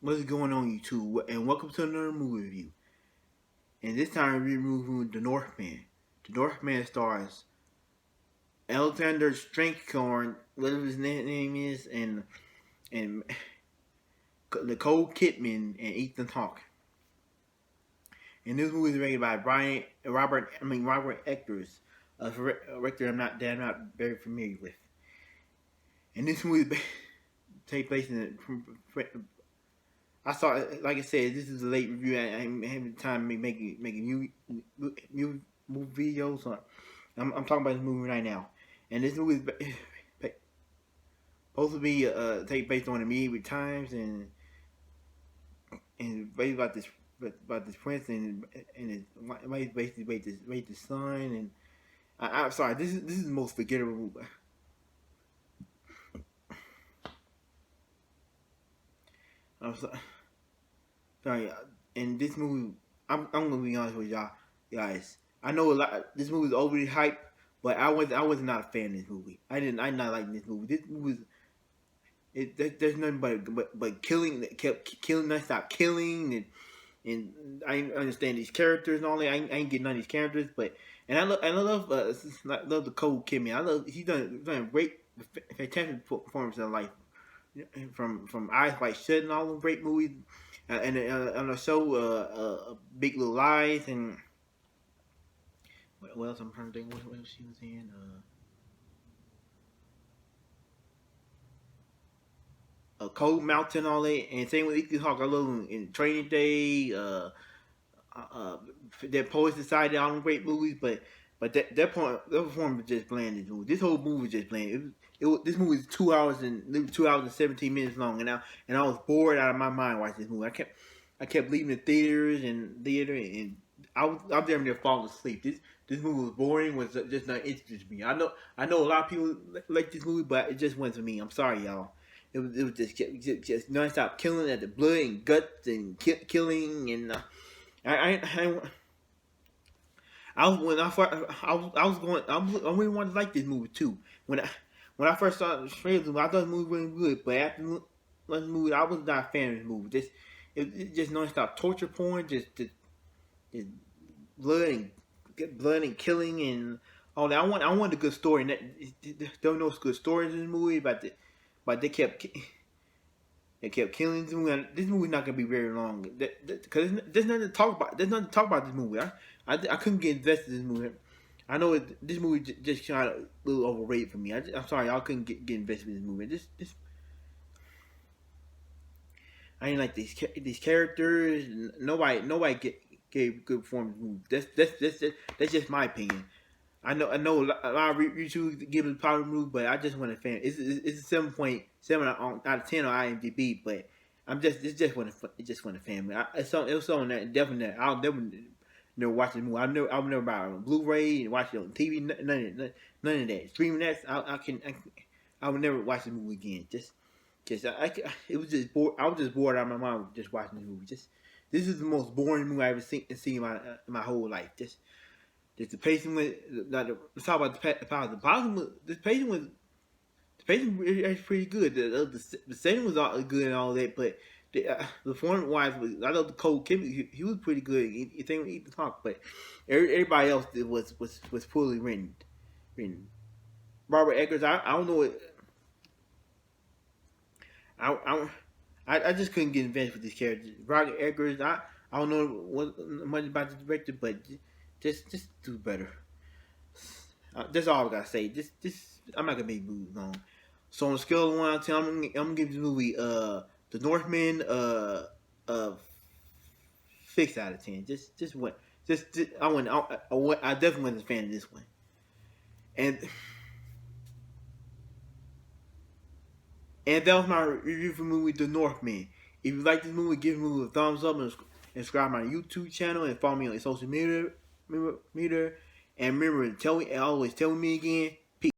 What's going on, YouTube? And welcome to another movie review. And this time we're reviewing The Northman. The Northman stars Alexander Strangthorn, whatever his name is, and Nicole Kidman and Ethan Hawke. And this movie is rated by Robert Eggers, a director I'm not very familiar with. And this movie take place in I saw, like I said, this is a late review. I ain't having time to making movie videos. So I'm talking about this movie right now, and this movie is supposed to be take based on immediate times and based about this prince and his wife basically raped his son. And I'm sorry, this is the most forgettable movie. I'm sorry. In this movie, I'm gonna be honest with y'all guys. I know a lot. This movie is overly hyped, but I was not a fan of this movie. I not like this movie. This movie there's nothing but killing that kept killing. That stopped killing and I understand these characters and all that. I ain't getting none of these characters, but I love the Cole Kimmy. I love he's done a great fantastic performance in life. From Eyes Wide Shut and all them great movies, and on the show Big Little Lies and what else I'm trying to think what else she was in. Cold Mountain, all that, and same with Ethan Hawke. I love him in Training Day. That Poets Society, all them great movies, but that performance just bland. This whole movie just bland. This movie is 2 hours and 17 minutes long, and I was bored out of my mind watching this movie. I kept leaving the and I was damn near falling asleep. This movie was boring. Was just not interesting to me. I know a lot of people like this movie, but it just wasn't for me. I'm sorry, y'all. It was just nonstop killing at the blood and guts and killing and I really wanted to like this movie too. When I first saw the trailer, I thought the movie was really good, but after the movie, I was not a fan of this movie. It just nonstop torture porn, just blood and killing and all that. I want a good story, and there were no good stories in the movie, but they kept killing this movie. This movie's not gonna be very long because there's nothing to talk about. There's nothing to talk about this movie. I couldn't get invested in this movie. I know this movie just kind of a little overrated for me. I'm sorry, I couldn't get invested in this movie. I didn't like these characters. Nobody gave good performance. That's just my opinion. I know a lot of YouTube give it a power move, but I just want a fan. It's a 7.7 out of 10 on IMDb, but it just want a fan. It was something that definitely I'll never watch the movie. I'll never buy it on Blu-ray and watch it on TV. None of that. Streaming that I would never watch the movie again. It was just bored. I was just bored out of my mind just watching the movie. This is the most boring movie I've ever seen in my whole life. Just the pacing was let's talk about the positive. The pacing was actually pretty good. The setting was all good and all that, but the form wise was I love the Cole Kim. He was pretty good. He think we eat the talk, but everybody else was poorly written. Robert Eggers, I don't know what. I just couldn't get invested with these characters. Robert Eggers, I don't know much about the director, but just do better. That's all I gotta say. I'm not gonna make movies long. So on a scale of 1 out of 10, I'm gonna give this movie The Northman 6 out of 10. Just what I definitely wasn't a fan of this one. And that was my review for the movie The Northman. If you like this movie, give the movie a thumbs up and subscribe to my YouTube channel and follow me on social media. And remember, always tell me again,